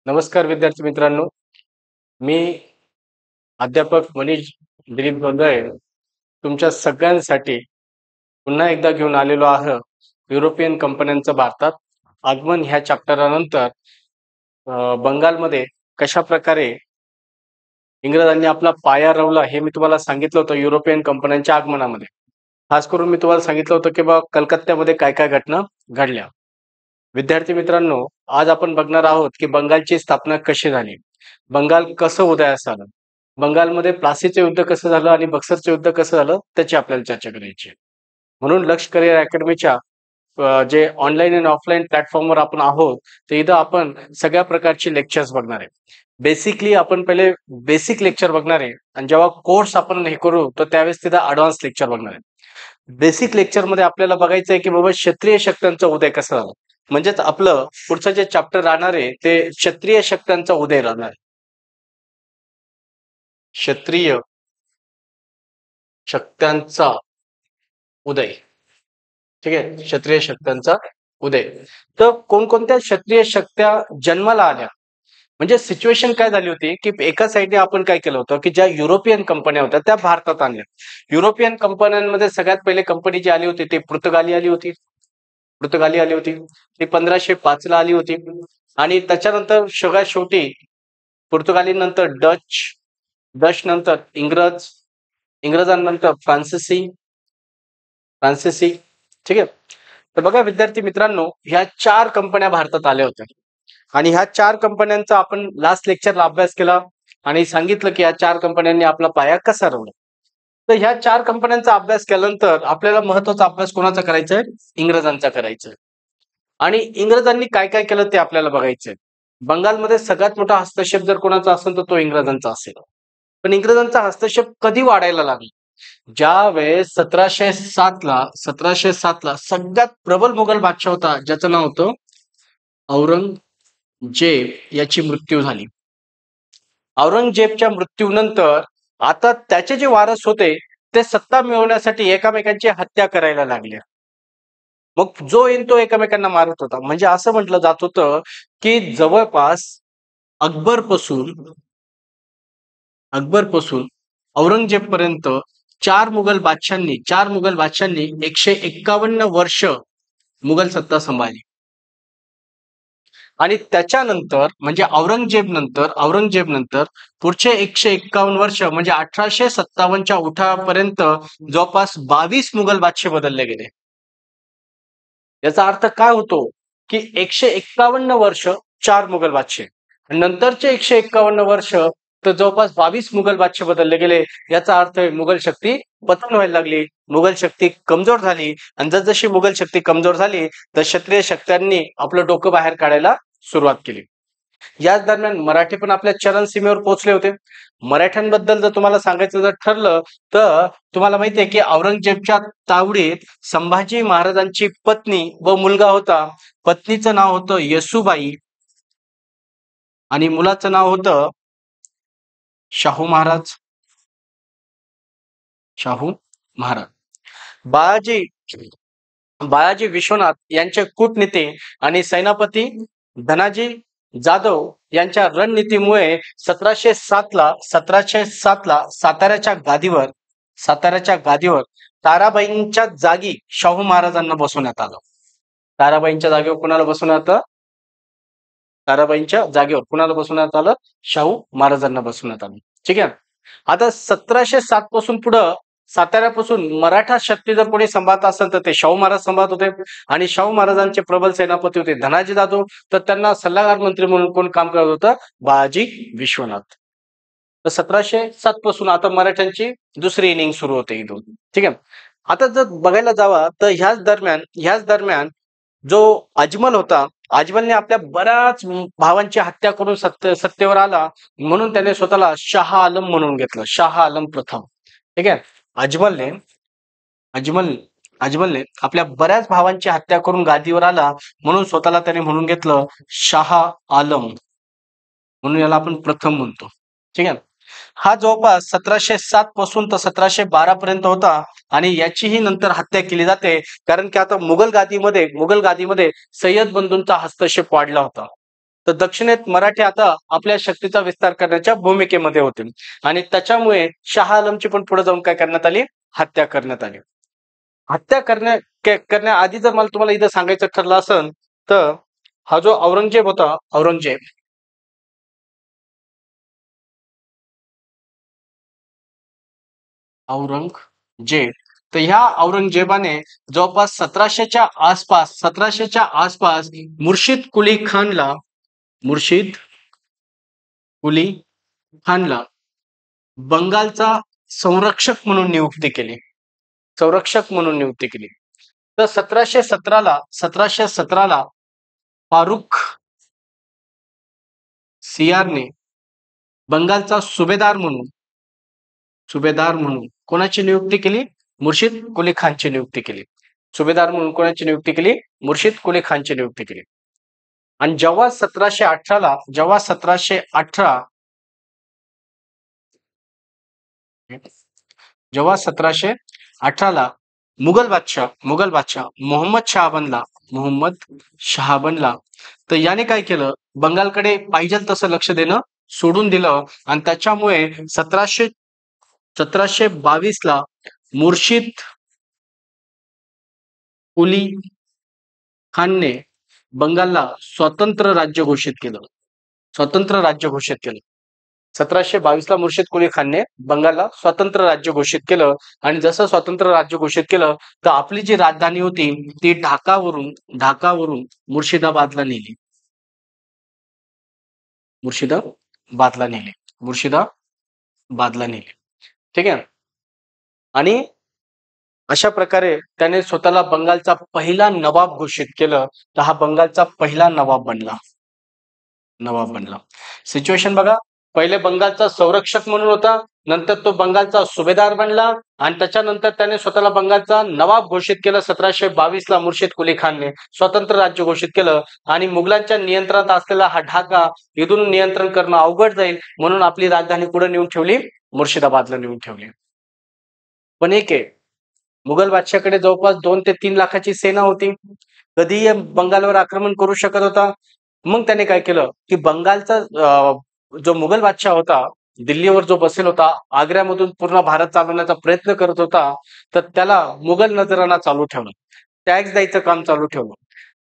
नमस्कार विद्यार्थी मित्रांनो. मी अध्यापक मनीष दिलीप गोंधळे तुमच्या सगळ्यांसाठी पुन्हा एकदा घेऊन आलेलो आहे युरोपियन कंपन्यांचं भारतात आगमन ह्या चॅप्टरनंतर बंगालमध्ये कशा प्रकारे इंग्रजांनी आपला पाया रोवला हे मी तुम्हाला सांगितलं होतं युरोपियन कंपन्यांच्या आगमनामध्ये. खास करून मी तुम्हाला सांगितलं होतं की बा कलकत्त्यामध्ये काय काय घटना घडल्या. विद्यार्थी मित्रांनो, आज आपण बघणार आहोत की बंगालची स्थापना कशी झाली, बंगाल कसं उदयास आलं, बंगालमध्ये प्लासीचं युद्ध कसं झालं आणि बक्सरचं युद्ध कसं झालं त्याची आपल्याला चर्चा करायची आहे. म्हणून लक्ष करिअर अकॅडमीच्या जे ऑनलाईन आणि ऑफलाईन प्लॅटफॉर्मवर आपण आहोत, तर इथं आपण सगळ्या प्रकारचे लेक्चर्स बघणार आहे. बेसिकली आपण पहिले बेसिक लेक्चर बघणार आहे आणि जेव्हा कोर्स आपण हे करू तर त्यावेळेस तिथं ऍडव्हान्स लेक्चर बघणार आहे. बेसिक लेक्चर मध्ये आपल्याला बघायचं आहे की बाबा क्षत्रिय शक्त्यांचा उदय कसा झाला, म्हणजेच आपलं पुढचं जे चॅप्टर राहणार आहे ते क्षत्रिय शक्त्यांचा उदय राहणार आहे. क्षत्रिय शक्त्यांचा उदय, ठीक आहे, क्षत्रिय शक्त्यांचा उदय. तर कोणकोणत्या क्षत्रिय शक्त्या जन्माला आल्या, म्हणजे सिच्युएशन काय झाली होती की एका साईडने आपण काय केलं होतं की ज्या युरोपियन कंपन्या होत्या त्या भारतात आणल्या. युरोपियन कंपन्यांमध्ये सगळ्यात पहिले कंपनी जी आली होती ती पुर्तगाली आली होती. ती 1505 ला आली होती आणि त्याच्यानंतर सगळ्यात शेवटी पुर्तगाली नंतर डच नंतर इंग्रजांनंतर फ्रान्सिसी, ठीक आहे. तर बघा विद्यार्थी मित्रांनो, ह्या 4 कंपन्या भारतात आल्या होत्या आणि ह्या 4 कंपन्यांचा आपण लास्ट लेक्चरला अभ्यास केला आणि सांगितलं की या 4 कंपन्यांनी आपला पाया कसा रोवला. तर ह्या 4 कंपन्यांचा अभ्यास केल्यानंतर आपल्याला महत्वाचा अभ्यास कोणाचा करायचा आहे, इंग्रजांचा करायचा आहे. आणि इंग्रजांनी काय काय केलं ते आपल्याला बघायचंय. बंगालमध्ये सगळ्यात मोठा हस्तक्षेप जर कोणाचा असेल तर तो इंग्रजांचा असेल. पण इंग्रजांचा हस्तक्षेप कधी वाढायला लागला, ज्या वेळेस 1707 ला सगळ्यात प्रबल मुघल बादशाह होता ज्याचं नाव होतं औरंगजेब याची मृत्यू झाली. औरंगजेबच्या मृत्यूनंतर आता त्याचे जे वारस होते ते सत्ता मिळवण्यासाठी एकमेकांची हत्या करायला लागले. मग जो येईल तो एकमेकांना मारत होता. म्हणजे असं म्हटलं जात होतं की जवळपास अकबर पासून औरंगजेब पर्यंत चार मुघल बादशांनी 151 वर्ष मुघल सत्ता सांभाळली. आणि त्याच्यानंतर म्हणजे औरंगजेब नंतर पुढचे 151 वर्ष म्हणजे 1857च्या उठावापर्यंत जवळपास 22 मुघल बादशाह बदलले गेले. याचा अर्थ काय होतो की 151 वर्ष 4 मुघल बादशाह, नंतरचे 151 वर्ष तर जवळपास 22 मुघल बादशाह बदलले गेले. याचा अर्थ मुघल शक्ती पतन व्हायला लागली, मुघल शक्ती कमजोर झाली आणि जसजशी मुघल शक्ती कमजोर झाली तर क्षत्रिय शक्त्यांनी आपलं डोकं बाहेर काढायला सुरुवात केली. याच दरम्यान मराठी पण आपल्या चरण सीमेवर पोहोचले होते. मराठ्यांबद्दल जर तुम्हाला सांगायचं जर ठरलं तर तुम्हाला माहिती आहे की औरंगजेबच्या तावडीत संभाजी महाराजांची पत्नी व मुलगा होता. पत्नीचं नाव होतं येसूबाई आणि मुलाचं नाव होतं शाहू महाराज. बाळाजी विश्वनाथ यांचे कूटनीती आणि सेनापती धनाजी जाधव यांच्या रणनीतीमुळे 1707 ला साताऱ्याच्या गादीवर ताराबाईंच्या जागी शाहू महाराजांना बसवण्यात आलं. ताराबाईंच्या जागेवर कुणाला बसवण्यात शाहू महाराजांना बसवण्यात आलं. ठीक आहे. आता 1707 पासून पुढं साताऱ्यापासून मराठा शक्ती जर कोणी सांभाळत असेल तर ते शाहू महाराज सांभाळत होते आणि शाहू महाराजांचे प्रबल सेनापती होते धनाजी जाधव, तर त्यांना सल्लागार मंत्री म्हणून कोण काम करत होतं, बाळाजी विश्वनाथ. तर 1707 पासून आता मराठ्यांची दुसरी इनिंग सुरू होते इथून. ठीक आहे. आता जर बघायला जावा तर ह्याच दरम्यान जो अजमल होता, अजमलने आपल्या बऱ्याच भावांची हत्या करून सत्तेवर आला, म्हणून त्याने स्वतःला शाह आलम म्हणून घेतलं, शाह आलम प्रथम. ठीक आहे. अजमलने आपल्या बऱ्याच भावांची हत्या करून गादीवर आला म्हणून स्वतःला त्याने म्हणून घेतलं शाह आलम, म्हणून याला आपण प्रथम म्हणतो. ठीक आहे. हा जवळपास 1707 पासून तर 1712 पर्यंत होता आणि याचीही नंतर हत्या केली जाते, कारण की आता मुघल गादीमध्ये सय्यद बंधूंचा हस्तक्षेप वाढला होता. तर दक्षिणेत मराठी आता आपल्या शक्तीचा विस्तार करण्याच्या भूमिकेमध्ये होते आणि त्याच्यामुळे शाह आलमची पण पुढे जाऊन काय करण्यात आली, हत्या करण्यात आली. हत्या करण्याआधी जर मला तुम्हाला इथं सांगायचं ठरलं असेल तर हा जो औरंगजेब होता, औरंगजेब, तर ह्या औरंगजेबाने जवळपास 1700च्या आसपास मुर्शिद कुली खानला बंगालचा संरक्षक म्हणून नियुक्ती केली. तर 1717ला फारुख सियारने बंगालचा सुभेदार म्हणून कोणाची नियुक्ती केली, मुर्शिद कुली खानची नियुक्ती केली. सुभेदार म्हणून कोणाची नियुक्ती केली, मुर्शिद कुली खानची नियुक्ती केली. आणि जेव्हा 1718ला मुघल बादशाह मोहम्मद शाह बनला, तर याने काय केलं, बंगालकडे पाहिजे तसं लक्ष देणं सोडून दिलं आणि त्याच्यामुळे 1722ला मुर्शिद कुली खानने बंगालला स्वतंत्र राज्य घोषित केलं. 1722ला मुर्शिद कुली खानने बंगालला स्वतंत्र राज्य घोषित केलं आणि जसं स्वतंत्र राज्य घोषित केलं तर आपली जी राजधानी होती ती ढाकावरून मुर्शिदाबादला नेली. मुर्शिदाबादला नेली. ठीक आहे. आणि अशा प्रकारे त्याने स्वतःला बंगालचा पहिला नवाब घोषित केलं, तर हा बंगालचा पहिला नवाब बनला. सिच्युएशन बघा, पहिले बंगालचा संरक्षक म्हणून होता, नंतर तो बंगालचा सुभेदार बनला आणि त्याच्यानंतर त्याने स्वतःला बंगालचा नवाब घोषित केलं. 1722ला मुर्शिद कुली खानने स्वतंत्र राज्य घोषित केलं आणि मुघलांच्या नियंत्रणात असलेला हा ढाका इथून नियंत्रण करणं अवघड जाईल म्हणून आपली राजधानी कुठे नेऊन ठेवली, मुर्शिदाबादला नेऊन ठेवली. पण एक आहे, मुघल बादशाहकडे जवळपास 2 ते 3 लाखाची सेना होती, कधीही बंगालवर आक्रमण करू शकत होता. मग त्याने काय केलं की बंगालचा जो मुघल बादशाह होता, दिल्लीवर जो बसेल होता, आग्र्यामधून पूर्ण भारत चालवण्याचा प्रयत्न करत होता, तर त्याला मुघल नजराणा चालू ठेवलं, टॅक्स द्यायचं काम चालू ठेवलं.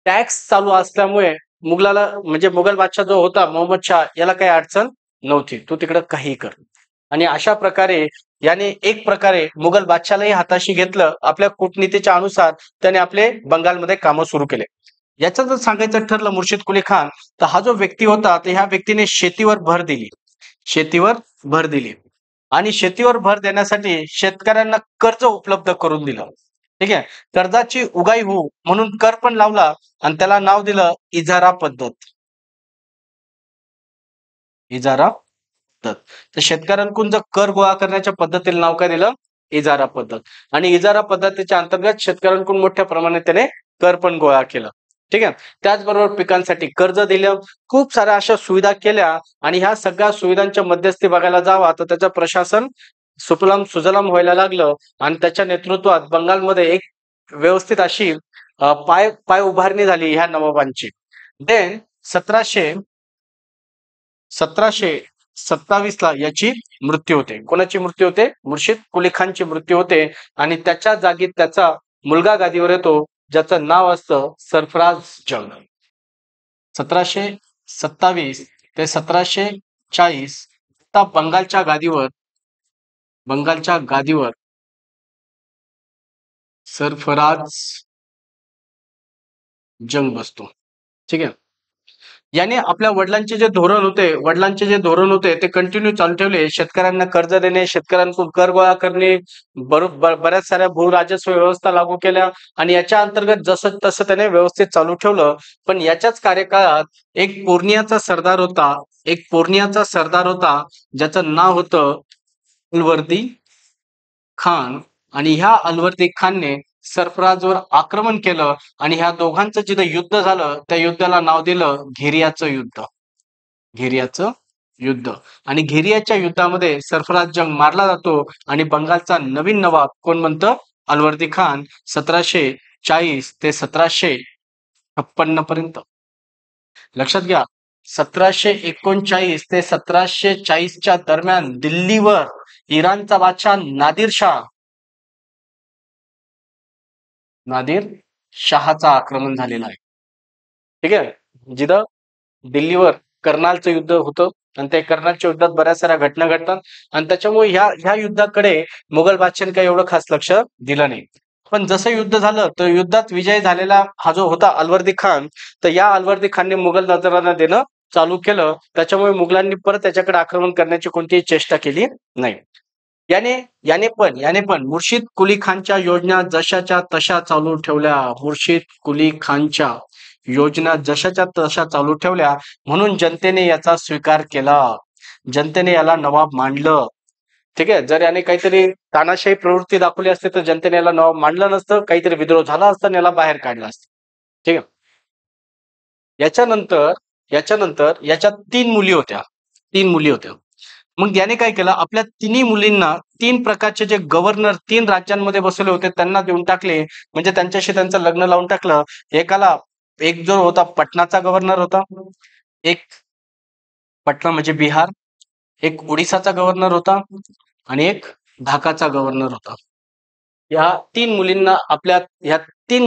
टॅक्स चालू असल्यामुळे मुघलाला म्हणजे मुघल बादशाह जो होता मोहम्मद शाह याला काही अडचण नव्हती, तू तिकडे काही कर. आणि अशा प्रकारे याने एक प्रकारे मुघल बादशाहलाही हाताशी घेतलं. आपल्या कूटनीतीच्या अनुसार त्याने आपले बंगालमध्ये कामं सुरू केले. याचं जर सांगायचं ठरलं मुर्शिद कुली खान, तर हा जो व्यक्ती होता तर ह्या व्यक्तीने शेतीवर भर दिली आणि शेतीवर भर देण्यासाठी शेतकऱ्यांना कर्ज उपलब्ध करून दिलं. ठीक आहे. कर्जाची उगाई होऊ म्हणून कर पण लावला आणि त्याला नाव दिलं इजारा पद्धत. तर शेतकऱ्यांकडून जर कर गोळा करण्याच्या पद्धतीला नाव काय दिलं, इजारा पद्धत. आणि इजारा पद्धतीच्या अंतर्गत शेतकऱ्यांकडून मोठ्या प्रमाणात त्याने कर पण गोळा केला. ठीक आहे. त्याचबरोबर पिकांसाठी कर्ज दिलं, खूप साऱ्या अशा सुविधा केल्या आणि ह्या सगळ्या सुविधांच्या मध्यस्थी बघायला जावा तर त्याचं प्रशासन सुफलाम सुजलाम व्हायला लागलं आणि त्याच्या नेतृत्वात बंगालमध्ये एक व्यवस्थित अशी पाय उभारणी झाली ह्या नवाबांची. देन 1727ला याची मृत्यू होते. कोणाची मृत्यू होते, मुर्शिद कुली खानची मृत्यू होते आणि त्याच्या जागी त्याचा मुलगा गादीवर येतो ज्याचं नाव असतं सरफराज जंग. 1727 ते 1740 आता बंगालच्या गादीवर सरफराज जंग बसतो. ठीक आहे. याने आपल्या वडिलांचे जे धोरण होते ते कंटिन्यू चालू ठेवले. शेतकऱ्यांना कर्ज देणे, शेतकऱ्यांकडून कर गोळा करणे, बऱ्याच साऱ्या भूराजस्व व्यवस्था लागू केल्या आणि याच्या अंतर्गत जसं तसं त्याने व्यवस्थित चालू ठेवलं. पण याच्याच कार्यकाळात एक पूर्णियाचा सरदार होता ज्याचं नाव होतं अलवर्दी खान आणि ह्या अलवर्दी खानने सरफराजवर आक्रमण केलं आणि ह्या दोघांचं जिथं युद्ध झालं त्या युद्धाला नाव दिलं घेरियाचं युद्ध. आणि घेरियाच्या युद्धामध्ये सरफराज जंग मारला जातो आणि बंगालचा नवीन नवाब कोण बनतं, अलवर्दी खान. 1740 ते 1756 पर्यंत. लक्षात घ्या, 1739 ते 1740च्या दरम्यान दिल्लीवर इराणचा बादशाह नादिर शहाचा आक्रमण झालेला आहे. ठीक आहे, जिथं दिल्लीवर कर्नालचं युद्ध होतं आणि त्या कर्नालच्या युद्धात बऱ्याच साऱ्या घटना घडतात आणि त्याच्यामुळे ह्या युद्धाकडे मुघल बादशाहाने काही एवढं खास लक्ष दिलं नाही. पण जसं युद्ध झालं तर युद्धात विजय झालेला हा जो होता अलवर्दी खान, तर या अलवर्दी खानने मुघल नजराना देणं चालू केलं. त्याच्यामुळे मुघलांनी परत त्याच्याकडे आक्रमण करण्याची कोणतीही चेष्टा केली नाही. याने याने पण मुर्शिद कुली खानच्या योजना जशाच्या तशा चालू ठेवल्या. मुर्शिद कुली खानच्या योजना जशाच्या तशा चालू ठेवल्या म्हणून जनतेने याचा स्वीकार केला. जनतेने याला नवाब मानलं. ठीक आहे, जर याने काहीतरी तानाशाही प्रवृत्ती दाखवली असते तर जनतेने याला नवाब मानलं नसतं, काहीतरी विद्रोह झाला असता आणि याला बाहेर काढलं असतं. ठीक आहे. याच्यानंतर याच्यानंतर याच्या 3 मुली होत्या. मग याने काय केलं, आपल्या तिन्ही मुलींना 3 प्रकारचे जे गव्हर्नर 3 राज्यांमध्ये बसवले होते त्यांना देऊन टाकले. म्हणजे त्यांच्याशी त्यांचं लग्न लावून टाकलं. एक जो होता पटनाचा गव्हर्नर होता, एक पटना म्हणजे बिहार, एक ओडिसाचा गव्हर्नर होता आणि एक ढाकाचा गव्हर्नर होता. ह्या 3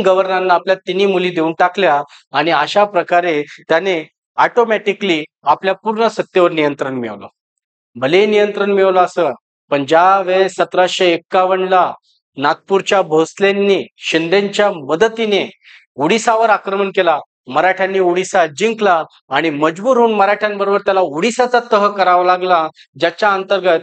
गव्हर्नरांना आपल्या तिन्ही मुली देऊन टाकल्या आणि अशा प्रकारे त्याने ऑटोमॅटिकली आपल्या पूर्ण सत्तेवर नियंत्रण मिळवलं. भले नियंत्रण मिळवलं असं, पण ज्या वेळेस 1751ला नागपूरच्या भोसलेंनी शिंदेच्या मदतीने ओडिसावर आक्रमण केला, मराठ्यांनी ओडिसा जिंकला आणि मजबूर होऊन मराठ्यांबरोबर त्याला ओडिसाचा तह करावा लागला, ज्याच्या अंतर्गत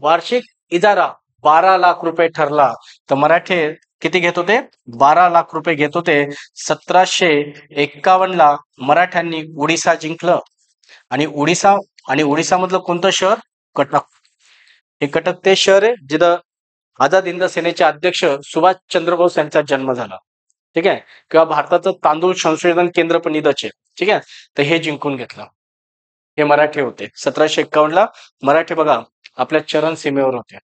वार्षिक इजारा 12 लाख रुपये ठरला. तर मराठे किती घेत होते? 12 लाख रुपये घेत होते. 1751ला मराठ्यांनी ओडिसा जिंकलं आणि ओडिसामधलं कोणतं शहर? कटक. हे कटक ते शहर आहे जिथं आझाद हिंद सेनेचे अध्यक्ष सुभाषचंद्र बोस यांचा जन्म झाला. ठीक आहे, किंवा भारताचं तांदूळ संशोधन केंद्र पण इथंच आहे. ठीक आहे, तर हे जिंकून घेतलं. हे मराठे होते. 1751ला मराठे बघा आपल्या चरण सीमेवर होते.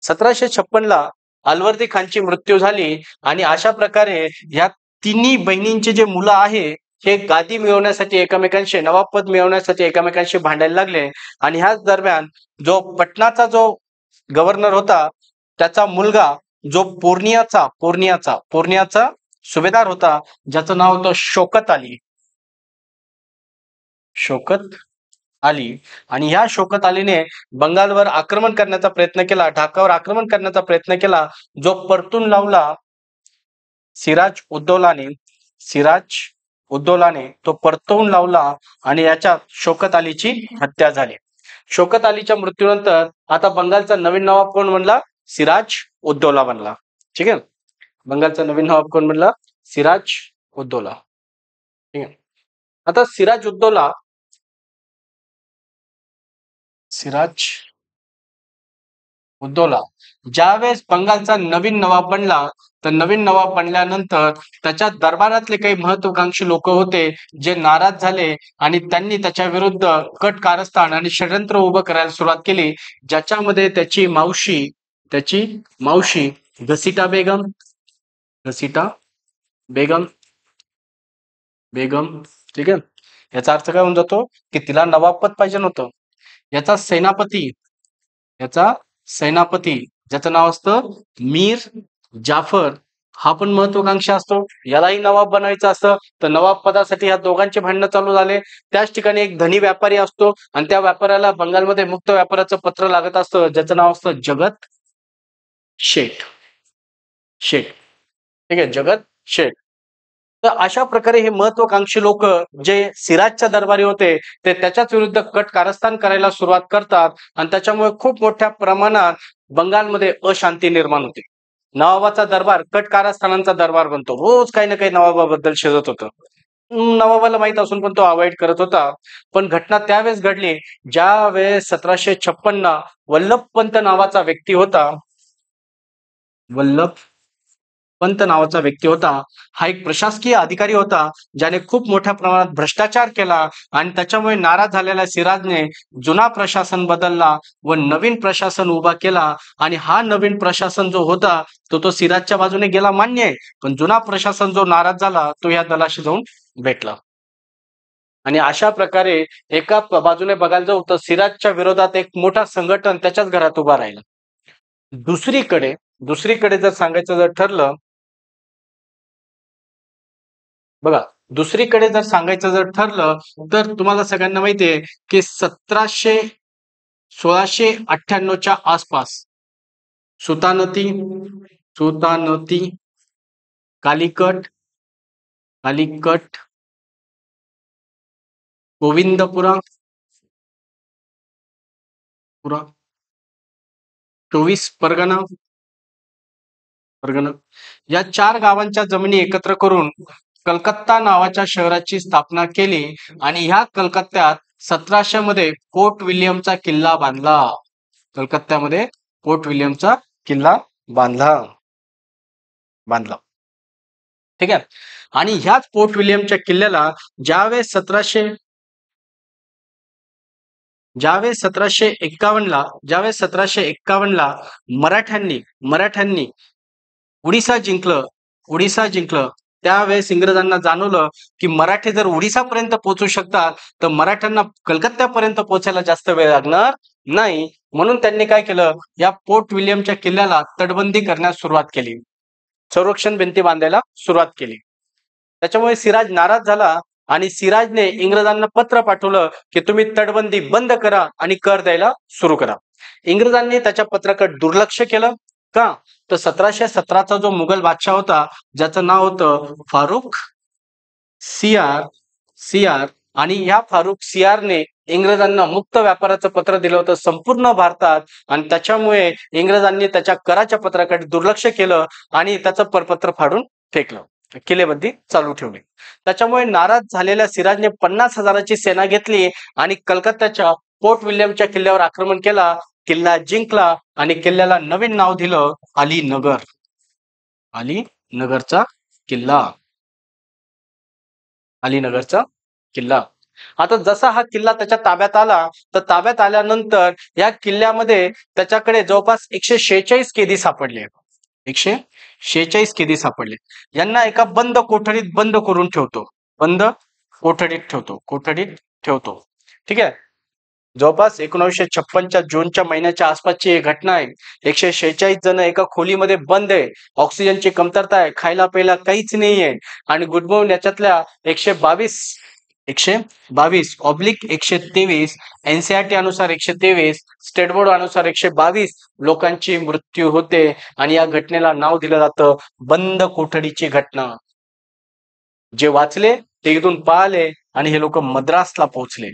1756ला अलवर्दी खानची मृत्यू झाली आणि अशा प्रकारे ह्या तिन्ही बहिणींचे जे मुलं आहे हे गादी मिळवण्यासाठी एकमेकांशी, नवाबपद मिळवण्यासाठी एकमेकांशी भांडायला लागले. आणि ह्याच दरम्यान जो पटनाचा जो गव्हर्नर होता त्याचा मुलगा जो पूर्णियाचा सुभेदार होता, ज्याचं नाव होतं शौकत अली. आणि ह्या शौकत अलीने बंगालवर आक्रमण करण्याचा प्रयत्न केला, ढाकावर आक्रमण करण्याचा प्रयत्न केला, जो परतून लावला सिराज उद्दौलाने तो परतवून लावला आणि याच्यात शौकत अलीची हत्या झाली. शौकत अलीच्या मृत्यूनंतर आता बंगालचा नवीन नवाब कोण बनला? सिराज उद्दौला बनला. ठीक आहे, बंगालचा नवीन नवाब कोण बनला? सिराज उद्दौला. ठीक आहे, आता सिराज उद्दौला ज्यावेळेस बंगालचा नवीन नवाब बनला, तर नवीन नवाब बनल्यानंतर त्याच्या दरबारातले काही महत्वाकांक्षी लोक होते जे नाराज झाले आणि त्यांनी त्याच्या विरुद्ध कट कारस्थान आणि षडयंत्र उभं करायला सुरुवात केली, ज्याच्यामध्ये त्याची मावशी घसिटा बेगम. ठीक आहे, याचा अर्थ काय होऊन जातो की तिला नवाबपद पाहिजे नव्हतं. याचा सेनापती ज्याचं नाव असतं मीर जाफर, हा पण महत्वाकांक्षा असतो, यालाही नवाब बनायचं असतं. तर नवाब पदासाठी ह्या दोघांचे भांडणं चालू झाले. त्याच ठिकाणी एक धनी व्यापारी असतो आणि त्या व्यापाऱ्याला बंगालमध्ये मुक्त व्यापाराचं पत्र लागत असतं, ज्याचं नाव असतं जगत शेठ. ठीक आहे, जगत शेठ. तर अशा प्रकारे हे महत्वाकांक्षी लोक जे सिराजच्या दरबारी होते ते त्याच्याच विरुद्ध कट कारस्थान करायला सुरुवात करतात आणि त्याच्यामुळे खूप मोठ्या प्रमाणात बंगालमध्ये अशांती निर्माण होते. नवाबाचा दरबार कट कारस्थानांचा दरबार बनतो. रोज काही ना काही नवाबाबद्दल शिजत होतं. नवाबाला माहित असून पण तो अवॉइड करत होता. पण घटना त्यावेळेस घडली ज्या वेळेस 1756 वल्लभपंत नावाचा व्यक्ती होता. पंत नावाचा व्यक्ती होता. हा एक प्रशासकीय अधिकारी होता, ज्याने खूप मोठ्या प्रमाणात भ्रष्टाचार केला आणि त्याच्यामुळे नाराज झालेल्या सिराजने जुना प्रशासन बदलला व नवीन प्रशासन उभा केला. आणि हा नवीन प्रशासन जो होता तो सिराजच्या बाजूने गेला, मान्य आहे, पण जुना प्रशासन जो नाराज झाला तो या दलाशी जाऊन भेटला. आणि अशा प्रकारे एका बाजूने बघायला जाऊ तर सिराजच्या विरोधात एक मोठा संघटन त्याच्याच घरात उभा राहिला. दुसरीकडे दुसरीकडे जर सांगायचं जर ठरलं, बघा, दुसरीकडे जर सांगायचं जर ठरलं तर तुम्हाला सगळ्यांना माहितीये की 1698च्या आसपास सुतानती सुतानती कालिकट कालिकट गोविंदपुरा पुरा 24 परगणा परगणा या 4 गावांच्या जमिनी एकत्र करून कलकत्ता नावाच्या शहराची स्थापना केली. आणि ह्या कलकत्त्यात 1700 मध्ये फोर्ट विल्यमचा किल्ला बांधला. कलकत्त्यामध्ये फोर्ट विल्यमचा किल्ला बांधला बांधला ठीक आहे. आणि ह्याच फोर्ट विल्यमच्या किल्ल्याला ज्यावेळेस ज्यावेळेस 1751ला मराठ्यांनी उडीसा जिंकलं त्यावेळेस इंग्रजांना जाणवलं की मराठे जर उडीसापर्यंत पोहोचू शकतात तर मराठ्यांना कलकत्त्यापर्यंत पोहोचायला जास्त वेळ लागणार नाही. म्हणून त्यांनी काय केलं, या फोर्ट विल्यमच्या किल्ल्याला तटबंदी करण्यास सुरुवात केली, संरक्षण भिंती बांधायला सुरुवात केली. त्याच्यामुळे सिराज नाराज झाला आणि सिराजने इंग्रजांना पत्र पाठवलं की तुम्ही तटबंदी बंद करा आणि कर द्यायला सुरू करा. इंग्रजांनी त्याच्या पत्राकडे दुर्लक्ष केलं. का तर 1717चा जो मुघल बादशाह होता ज्याचं नाव होतं फारुख सियार सियार आणि या फारुख सियारने इंग्रजांना मुक्त व्यापाराचं पत्र दिलं होतं संपूर्ण भारतात. आणि त्याच्यामुळे इंग्रजांनी त्याच्या कराच्या पत्राकडे दुर्लक्ष केलं आणि त्याचं परपत्र फाडून फेकलं, किल्लेबंदी चालू ठेवली. त्याच्यामुळे नाराज झालेल्या सिराजने 50,000ची सेना घेतली आणि कलकत्त्याच्या फोर्ट विल्यमच्या किल्ल्यावर आक्रमण केला. किल्ला जिंकला आणि किल्ल्याला नवीन नाव दिलं अलीनगर. अलीनगरचा किल्ला. आता जसा हा किल्ला त्याच्या ताब्यात आला तर ताब्यात आल्यानंतर या किल्ल्यामध्ये त्याच्याकडे जवळपास 146 कैदी सापडले. 146 कैदी सापडले. यांना एका बंद कोठडीत बंद करून ठेवतो. कोठडीत ठेवतो. ठीक आहे. जवळपास 1956च्या जूनच्या महिन्याच्या आसपासची ही घटना आहे. 146 जण एका खोलीमध्ये बंद आहे. ऑक्सिजनची कमतरता आहे, खायला प्यायला काहीच नाहीये. आणि गुडमोहन याच्यातल्या 122/123 NCERT अनुसार 123, स्टेट बोर्ड अनुसार 122 लोकांची मृत्यू होते. आणि या घटनेला नाव दिलं जातं बंद कोठडीची घटना. जे वाचले ते इथून पळाले आणि हे लोक मद्रासला पोहोचले.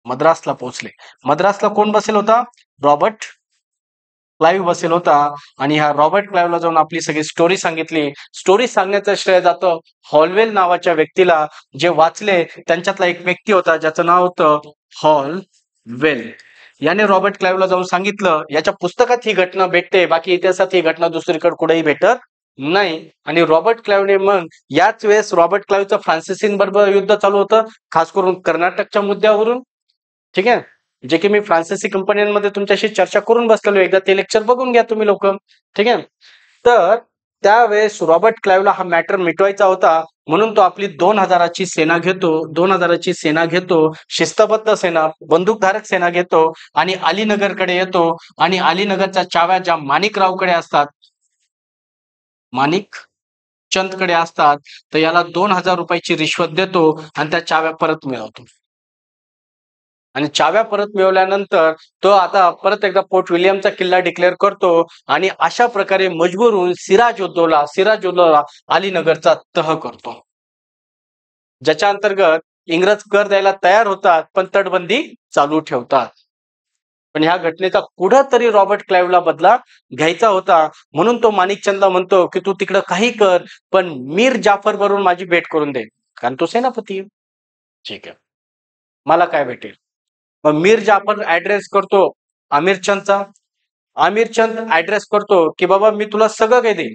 मद्रासला कोण बसेल होता? रॉबर्ट क्लाइव्ह बसेल होता. आणि ह्या रॉबर्ट क्लाइव्हला जाऊन आपली सगळी स्टोरी सांगितली. स्टोरी सांगण्याचं श्रेय जातं हॉलवेल नावाच्या व्यक्तीला. जे वाचले त्यांच्यातला एक व्यक्ती होता ज्याचं नाव होतं हॉलवेल. याने रॉबर्ट क्लाइव्हला जाऊन सांगितलं. याच्या पुस्तकात ही घटना भेटते, बाकी इतिहासात ही घटना दुसरीकडे कुठेही भेटत नाही. आणि रॉबर्ट क्लाइव्हने मग याच वेळेस रॉबर्ट क्लाइव्हचं फ्रान्सिसींबरोबर युद्ध चालू होतं, खास करून कर्नाटकच्या मुद्द्यावरून. ठीक आहे, जे की मी फ्रान्सिसी कंपन्यांमध्ये तुमच्याशी चर्चा करून बसलेलो, एकदा ते लेक्चर बघून घ्या तुम्ही लोक. ठीक आहे. तर त्यावेळेस रॉबर्ट क्लाइव्हला हा मॅटर मिटवायचा होता, म्हणून तो आपली 2000ची सेना घेतो, शिस्तबद्ध सेना, बंदूकधारक सेना घेतो आणि अलीनगरकडे येतो. आणि अलीनगरच्या चाव्या ज्या माणिकरावकडे असतात, माणिक चंदकडे असतात, तर याला 2000 रुपयाची रिश्वत देतो आणि त्या चाव्या परत मिळवतो. आणि चाव्या परत मिळवल्यानंतर तो आता परत एकदा फोर्ट विल्यमचा किल्ला डिक्लेअर करतो. आणि अशा प्रकारे मजबूर होऊन सिराजउद्दौला अलीनगरचा तह करतो, ज्याच्या अंतर्गत इंग्रज कर द्यायला तयार होतात पण तटबंदी चालू ठेवतात. पण ह्या घटनेचा कुठंतरी रॉबर्ट क्लाइव्हला बदला घ्यायचा होता, म्हणून तो माणिकचंदला म्हणतो की तू तिकडं काही कर पण मीर जाफर बरोबर माझी भेट करून दे, कारण तो सेनापती आहे. ठीक आहे, मला काय भेटेल? मग मीर जाफर ऍड्रेस करतो आमिरचंद ऍड्रेस करतो की बाबा मी तुला सगळं काही देईन,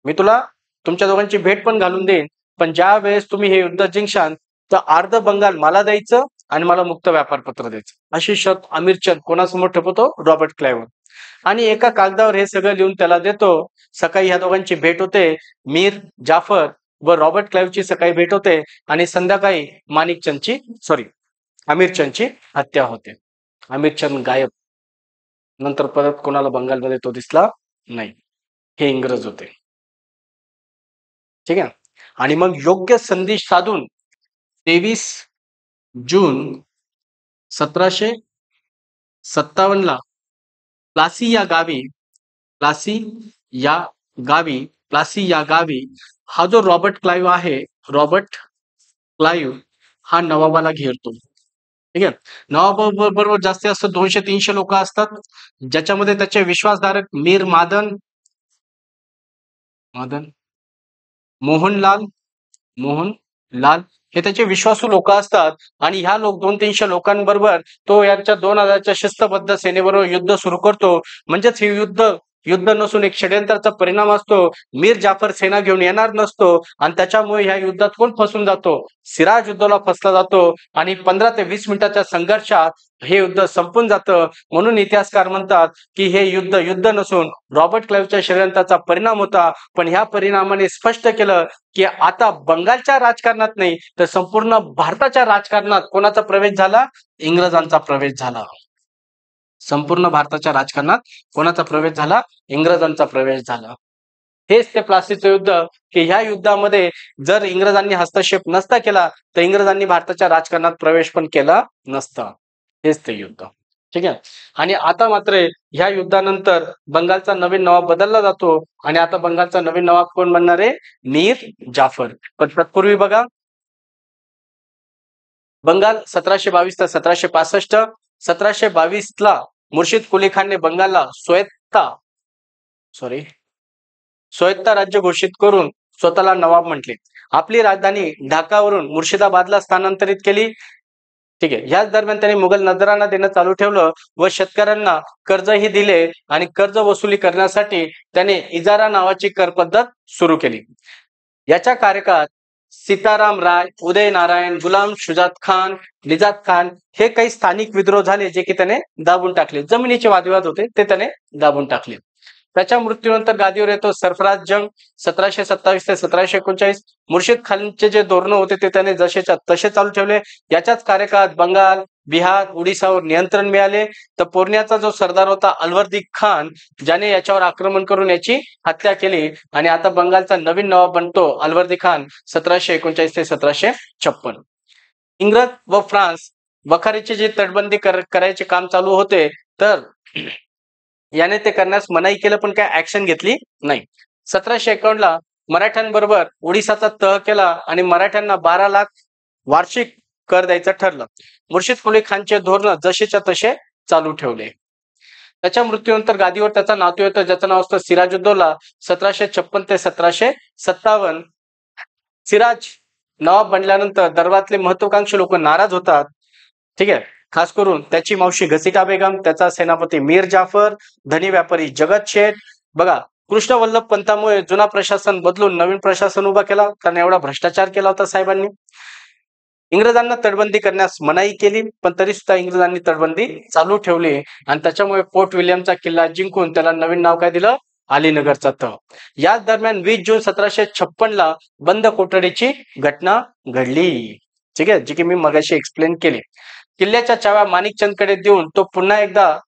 मी तुला तुमच्या दोघांची भेट पण घालून देईन, पण ज्या वेळेस तुम्ही हे युद्ध जिंकशाल तर अर्ध बंगाल मला द्यायचं आणि मला मुक्त व्यापार पत्र द्यायचं, अशी शर्त अमीरचंद कोणासमोर ठेवतो? रॉबर्ट क्लाइव्हवर. आणि एका कागदावर हे सगळं लिहून त्याला देतो. सकाळी ह्या दोघांची भेट होते. मीर जाफर व रॉबर्ट क्लाइव्हची सकाळी भेट होते आणि संध्याकाळी अमीरचंदची हत्या होते. अमीरचंद गायब. नंतर परत कोणाला बंगालमध्ये तो दिसला नाही. हे इंग्रज होते. ठीक आहे. आणि मग योग्य संधी साधून 23 जून 1757 ला प्लासी या गावी हा जो रॉबर्ट क्लाइव्ह आहे, रॉबर्ट क्लाइव्ह हा नवाबाला घेरतो. ठीक आहे. नवाबाबरोबर जास्तीत जास्त 200-300 लोक असतात, ज्याच्यामध्ये त्याचे विश्वासधारक मीर मोहनलाल हे त्याचे विश्वासू लोक असतात. आणि ह्या 200-300 लोकांबरोबर तो यांच्या 2000च्या शिस्तबद्ध सेनेबरोबर युद्ध सुरू करतो. म्हणजेच हे युद्ध नसून एक षड्यंत्राचा परिणाम असतो. मीर जाफर सेना घेऊन येणार नसतो आणि त्याच्यामुळे ह्या युद्धात कोण फसून जातो? सिराजुद्दौला फसला जातो आणि 15 ते 20 मिनिटाच्या संघर्षात हे युद्ध संपून जातं. म्हणून इतिहासकार म्हणतात की हे युद्ध नसून रॉबर्ट क्लाइव्हच्या षड्यंत्राचा परिणाम होता. पण ह्या परिणामाने स्पष्ट केलं की आता बंगालच्या राजकारणात नाही तर संपूर्ण भारताच्या राजकारणात कोणाचा प्रवेश झाला? इंग्रजांचा प्रवेश झाला. संपूर्ण भारताच्या राजकारणात कोणाचा प्रवेश झाला? इंग्रजांचा प्रवेश झाला. हेच ते प्लासीचं युद्ध, की ह्या युद्धामध्ये जर इंग्रजांनी हस्तक्षेप नसता केला तर इंग्रजांनी भारताच्या राजकारणात प्रवेश पण केला नसता. हेच ते युद्ध. ठीक आहे. आणि आता मात्र ह्या युद्धानंतर बंगालचा नवीन नवाब बदलला जातो आणि आता बंगालचा नवीन नवाब कोण बनणार आहे? मीर जाफर. पण तत्पूर्वी बघा, बंगाल 1722 ते 1765. 1722 ला मुर्शिद कुली खानने बंगालला स्वायत्त राज्य घोषित करून स्वतःला नवाब म्हटले. आपली राजधानी ढाकावरून मुर्शिदाबादला स्थानांतरित केली. ठीक आहे. याच दरम्यान त्यांनी मुघल नजराणा देणं चालू ठेवलं व शेतकऱ्यांना कर्जही दिले आणि कर्ज वसुली करण्यासाठी त्याने इजारा नावाची कर पद्धत सुरू केली. याच्या कार्यकाळात सीताराम राय, उदय नारायण, गुलाम शुजात खान, निजात खान हे काही स्थानिक विद्रोह झाले जे की त्याने दाबून टाकले. जमिनीचे वादविवाद होते ते त्याने दाबून टाकले. त्याच्या मृत्यूनंतर गादीवर येतो सरफराज जंग 1727 ते 1739. मुर्शिद खानचे जे धोरण होते ते त्याने जसेच्या तसे चालू ठेवले. याच्याच कार्यकाळात बंगाल, बिहार, उडीसावर नियंत्रण मिळाले. तर पूर्ण्याचा जो सरदार होता अलवर्दी खान, ज्याने याच्यावर आक्रमण करून याची हत्या केली आणि आता बंगालचा नवीन नवाब बनतो अलवर्दी खान 1739 ते 1756. इंग्रज व फ्रान्स वखारीची जी तटबंदी करायचे काम चालू होते तर याने ते करण्यास मनाई केलं पण काय ऍक्शन घेतली नाही. 1751 ला मराठ्यांबरोबर ओडिसाचा तह केला आणि मराठ्यांना 12 लाख वार्षिक कर द्यायचं ठरलं. मुर्शिद कुली खानचे धोरण जसेच्या तसे चालू ठेवले. त्याच्या मृत्यूनंतर गादीवर त्याचा नातू येतो ज्याचं नाव असतं सिराजुद्दौला 1756 ते 1757. सिराज नवाब बनल्यानंतर दरबारातले महत्वाकांक्षी लोक नाराज होतात. ठीक आहे. खास करून त्याची मावशी घसिटा बेगम, त्याचा सेनापती मीर जाफर, धनी व्यापारी जगत शेठ. बघा, कृष्ण वल्लभ पंथामुळे जुना प्रशासन बदलून नवीन प्रशासन उभा केला कारण एवढा भ्रष्टाचार केला होता साहेबांनी. इंग्रजांना तटबंदी करण्यास मनाई केली पण तरी सुद्धा इंग्रजांनी तटबंदी चालू ठेवली आणि त्याच्यामुळे फोर्ट विल्यमचा किल्ला जिंकून त्याला नवीन नाव काय दिलं? अलीनगरचा तह. याच दरम्यान 20 जून 1756 ला बंद कोठडीची घटना घडली. ठीक आहे, जी की मी मगाशी एक्सप्लेन केली. किल्ल्याच्या चाव्या माणिकचंदकडे देऊन तो पुन्हा एकदा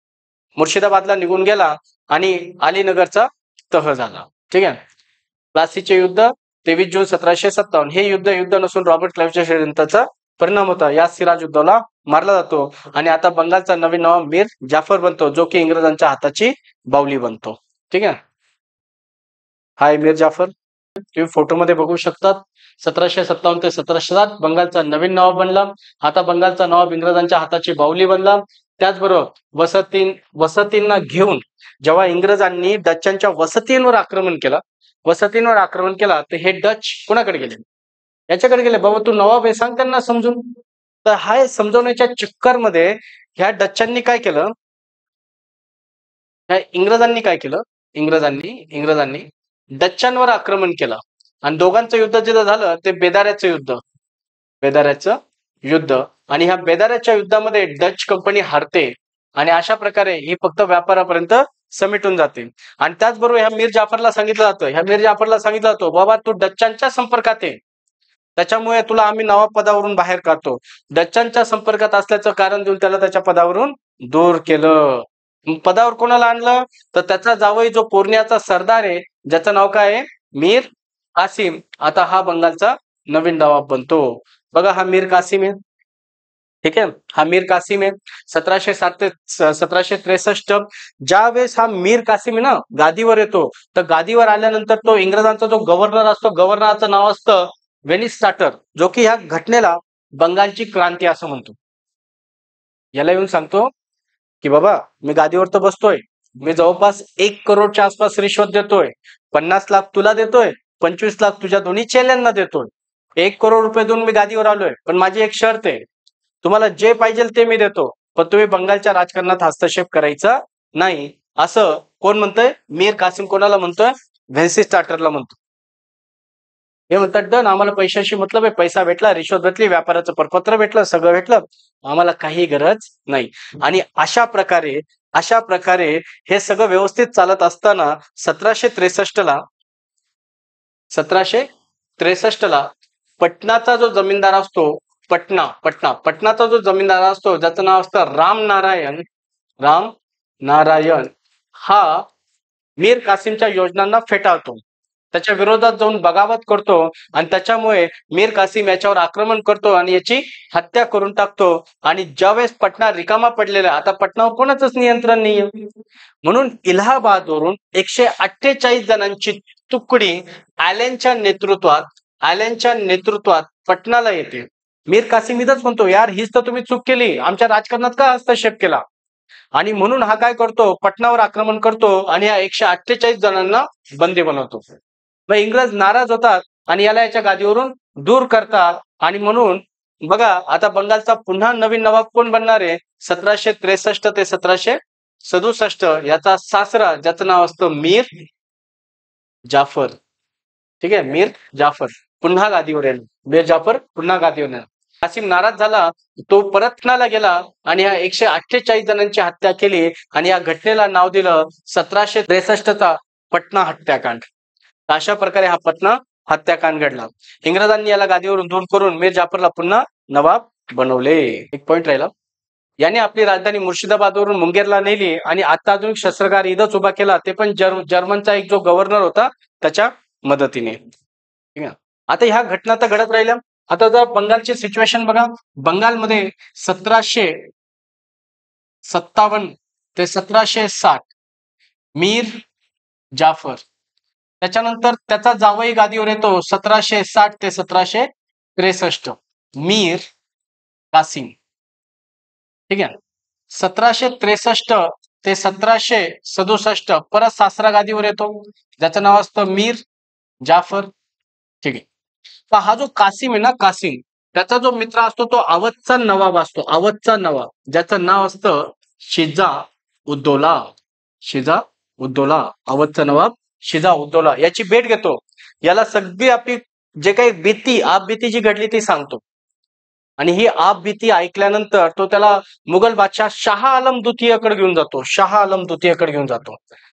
मुर्शिदाबादला निघून गेला आणि अलीनगरचा तह झाला. ठीक आहे. प्लासीचे युद्ध 23 जून 1757 हे युद्ध नसून रॉबर्ट क्लाइव्हच्या षड्यंत्राचा परिणाम होता. या सिराजुद्दौला मारला जातो आणि आता बंगालचा नवीन नवाब मीर जाफर बनतो जो की इंग्रजांच्या हाताची बाहुली बनतो. ठीक आहे. हाय मीर जाफर, तुम्ही फोटोमध्ये बघू शकतात. 1757 ते 1707 बंगालचा नवीन नवाब बनला. आता बंगालचा नवाब इंग्रजांच्या हाताची बाहुली बनला. त्याचबरोबर वसतींना घेऊन जेव्हा इंग्रजांनी डच्चांच्या वसतींवर आक्रमण केला तर हे डच कोणाकडे गेले? याच्याकडे गेले. बाबा तू नवाब आहे, सांग त्यांना समजून. तर हा समजवण्याच्या चक्कर मध्ये ह्या डच्चांनी काय केलं? ह्या इंग्रजांनी काय केलं? इंग्रजांनी डच्चांवर आक्रमण केलं. आणि दोघांचं युद्ध जिथं झालं ते बेदाऱ्याचं युद्ध. आणि ह्या बेदाऱ्याच्या युद्धामध्ये डच कंपनी हारते आणि अशा प्रकारे ही फक्त व्यापारापर्यंत समिटून जाते. आणि त्याचबरोबर ह्या मीर जाफरला सांगितलं जातं बाबा तू डच्चांच्या संपर्कात आहे, त्याच्यामुळे तुला आम्ही नवाब पदावरून बाहेर काढतो. डच्चांच्या संपर्कात असल्याचं कारण देऊन त्याला त्याच्या पदावरून दूर केलं. पदावर कोणाला आणलं तर त्याचा जावई जो पूर्णियाचा सरदार आहे, ज्याचं नाव काय आहे, मीर कासिम. आता हा बंगालचा नवीन नवाब बनतो. बघा हा मीर कासिम आहे, ठीक आहे, हा मीर कासिम आहे. 1707 ते 1763 ज्या वेळेस हा मीर कासिम आहे ना गादीवर येतो, तर गादीवर आल्यानंतर तो इंग्रजांचा जो गव्हर्नर असतो, गव्हर्नरचं नाव असतं व्हेनिस चार्टर, जो की ह्या घटनेला बंगालची क्रांती असं म्हणतो. याला येऊन सांगतो की बाबा मी गादीवर तर बसतोय, मी जवळपास 1 करोडच्या आसपास रिश्वत देतोय, 50 लाख तुला देतोय, 25 लाख तुझ्या दोन्ही चेल्यांना देतोय, 1 करोड रुपये देऊन मी गादीवर आलोय. पण माझी एक शर्त आहे, तुम्हाला जे पाहिजे ते मी देतो, पण तुम्ही बंगालच्या राजकारणात हस्तक्षेप करायचा नाही. असं कोण म्हणतोय, मीर कासिम कोणाला म्हणतोय, व्हेन्सिस चार्टरला म्हणतो. हे म्हणतात डन, आम्हाला पैशाशी मतलब आहे, पैसा भेटला, रिश्वत भेटली, व्यापाराचं परपत्र भेटलं, सगळं भेटलं, आम्हाला काही गरज नाही. आणि अशा प्रकारे हे सगळं व्यवस्थित चालत असताना 1763ला पटनाचा जो जमीनदार असतो, पटनाचा जो जमीनदार असतो, ज्याचं नाव असतं राम नारायण, हा मीर कासिमच्या योजनांना फेटाळतो, त्याच्या विरोधात जाऊन बगावत करतो आणि त्याच्यामुळे मीर कासिम याच्यावर आक्रमण करतो आणि याची हत्या करून टाकतो. आणि ज्यावेळेस पटना रिकामा पडलेला, आता पटनावर कोणाचंच नियंत्रण नाहीये, म्हणून इलाहाबादवरून 148 जणांची तुकडी आल्यांच्या नेतृत्वात पटनाला येते. मीर कासिम इथंच म्हणतो, यार हीच तर तुम्ही चूक केली, आमच्या राजकारणात का हस्तक्षेप केला. आणि म्हणून हा काय करतो, पटनावर आक्रमण करतो आणि या 148 जणांना बंदी बनवतो. मग इंग्रज नाराज होतात आणि याला याच्या गादीवरून दूर करतात. आणि म्हणून बघा आता बंगालचा पुन्हा नवीन नवाब कोण बनणार आहे, 1763 ते 1767 याचा सासरा, ज्याचं नाव असतं मीर जाफर. ठीक आहे, मीर जाफर पुन्हा गादीवर येणार, मीर जाफर पुन्हा गादीवर येणार. कासिम नाराज झाला, तो परत पटनाला गेला आणि या 148 जणांची हत्या केली आणि या घटनेला नाव दिलं 1763चा पटना हत्याकांड. अशा प्रकारे हा पटना हत्याकांड घडला. इंग्रजांनी याला गादीवरून दूर करून मीर जाफरला पुन्हा नवाब बनवले. एक पॉइंट राहिला, याने आपली राजधानी मुर्शिदाबादवरून मुंगेरला नेली आणि अत्याधुनिक शस्त्रागार इथंच उभा केला, ते पण जर्मनचा एक जो गव्हर्नर होता त्याच्या मदतीने. ठीक आहे, आता ह्या घटना तर घडत राहिल्या. आता जर बंगालची सिच्युएशन बघा, बंगालमध्ये 1757 ते 1760 मीर जाफर, त्याच्यानंतर त्याचा जावई गादीवर येतो 1760 ते 1763 मीर कासिम. ठीक आहे, 1763 ते 1767 परत सासरा गादीवर येतो, ज्याचं नाव असतं मीर जाफर. ठीक आहे, तर हा जो कासिम आहे ना, कासिम त्याचा जो मित्र असतो तो अवधचा नवाब असतो, ज्याचं नाव असतं शिजा अवधचा नवाब शिजा उद्दौला याची भेट घेतो. याला सगळी आपली जे काही आपबीती जी घडली ती सांगतो. आणि ही आपबीती ऐकल्यानंतर तो त्याला मुघल बादशाह शाह आलम द्वितीयकडे घेऊन जातो.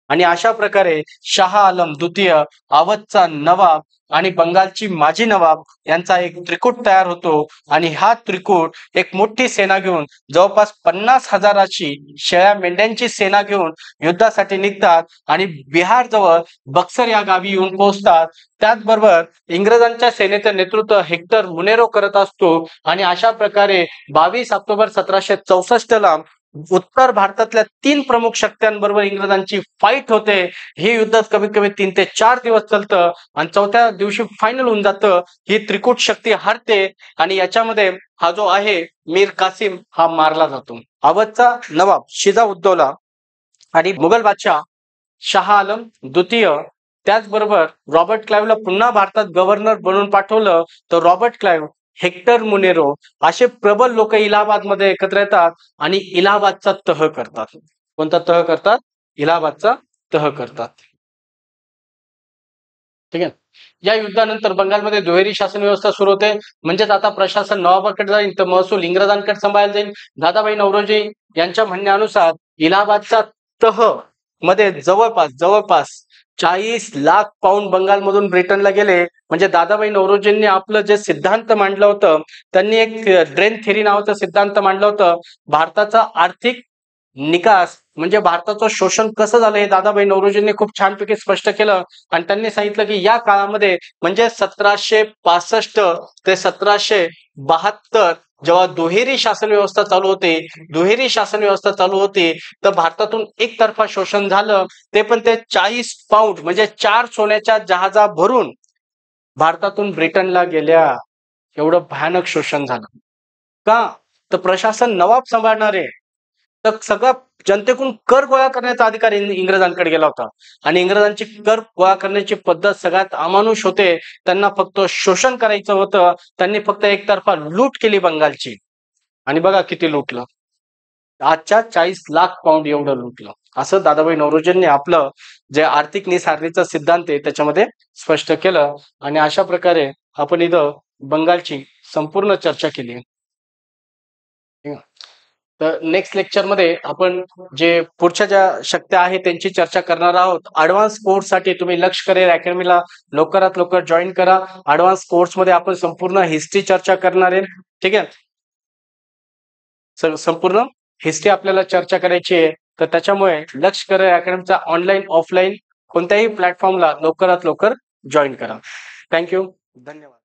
आणि अशा प्रकारे शाह आलम द्वितीय, अवधचा नवाब आणि बंगालची माजी नवाब यांचा एक त्रिकूट तयार होतो. आणि हा त्रिकूट एक मोठी सेना घेऊन, जवळपास 50,000ची शेळ्या मेंढ्यांची सेना घेऊन युद्धासाठी निघतात आणि बिहार जवळ बक्सर या गावी येऊन पोहोचतात. त्याचबरोबर इंग्रजांच्या सेनेचं नेतृत्व हेक्टर मुनेरो करत असतो. आणि अशा प्रकारे 22 ऑक्टोबर 1764ला उत्तर भारतातल्या 3 प्रमुख शक्त्यांबरोबर इंग्रजांची फाईट होते. हे युद्ध कमीत कमी 3 ते 4 दिवस चालतं आणि 4थ्या दिवशी फायनल होऊन जातं. ही त्रिकूट शक्ती हरते आणि याच्यामध्ये हा जो आहे मीर कासिम हा मारला जातो. अवधचा नवाब शिजा उद्दौला आणि मुघल बादशाह शाह आलम द्वितीय, त्याचबरोबर रॉबर्ट क्लाइव्हला पुन्हा भारतात गव्हर्नर बनवून पाठवलं. तर रॉबर्ट क्लाइव्ह, हेक्टर मुनेरो असे प्रबल लोक इलाहाबादमध्ये एकत्र येतात आणि इलाहाबादचा तह करतात. कोणता तह करतात? इलाहाबादचा तह करतात. ठीक आहे. या युद्धानंतर बंगालमध्ये दुहेरी शासन व्यवस्था सुरू होते. म्हणजेच आता प्रशासन नवाबाकडे जाईल तर महसूल इंग्रजांकडे सांभाळला जाईल. दादाभाई नौरोजी यांच्या म्हणण्यानुसार इलाहाबादचा तह मध्ये जवळपास 40 लाख पाऊंड बंगालमधून ब्रिटनला गेले. म्हणजे दादाभाई नौरोजींनी आपलं जे सिद्धांत मांडलं होतं, त्यांनी एक ड्रेन थेरी नावाचा सिद्धांत मांडलं होतं. भारताचा आर्थिक निकास म्हणजे भारताचं शोषण कसं झालं हे दादाभाई नौरोजींनी खूप छानपैकी स्पष्ट केलं. आणि त्यांनी सांगितलं की या काळामध्ये म्हणजे 1765 ते 1772 जेव्हा दुहेरी शासन व्यवस्था चालू होती तर भारतातून एकतर्फा शोषण झालं. ते पण ते 40 पाऊंड म्हणजे 4 सोन्याच्या जहाजा भरून भारतातून ब्रिटनला गेल्या. एवढं भयानक शोषण झालं. का? तर प्रशासन नवाब सांभाळणारे तर सगळं जनतेकडून कर गोळा करण्याचा अधिकार इंग्रजांकडे गेला होता. आणि इंग्रजांची कर गोळा करण्याची पद्धत सगळ्यात अमानुष होते. त्यांना फक्त शोषण करायचं होतं. त्यांनी फक्त एकतर्फा लूट केली बंगालची. आणि बघा किती लुटलं. आजच्या 40 लाख पाऊंड एवढं लुटलं. असं दादाभाई नौरोजींनी आपलं जे आर्थिक निसरणीचा सिद्धांत आहे त्याच्यामध्ये स्पष्ट केलं. आणि अशा प्रकारे आपण इथं बंगालची संपूर्ण चर्चा केली. ठीक आहे. तर नेक्स्ट लेक्चरमध्ये आपण जे पुढच्या ज्या शक्त्या आहेत त्यांची चर्चा करणार आहोत. ऍडव्हान्स कोर्ससाठी तुम्ही लक्ष करिअर अकॅडमीला लवकरात लवकर जॉईन करा. ऍडव्हान्स कोर्समध्ये आपण संपूर्ण हिस्ट्री चर्चा करणार आहे. ठीक आहे. संपूर्ण हिस्ट्री आपल्याला चर्चा करायची आहे. तर त्याच्यामुळे लक्ष करिअर अकॅडमीचा ऑनलाईन ऑफलाईन कोणत्याही प्लॅटफॉर्मला लवकरात लवकर जॉईन करा. थँक्यू. धन्यवाद.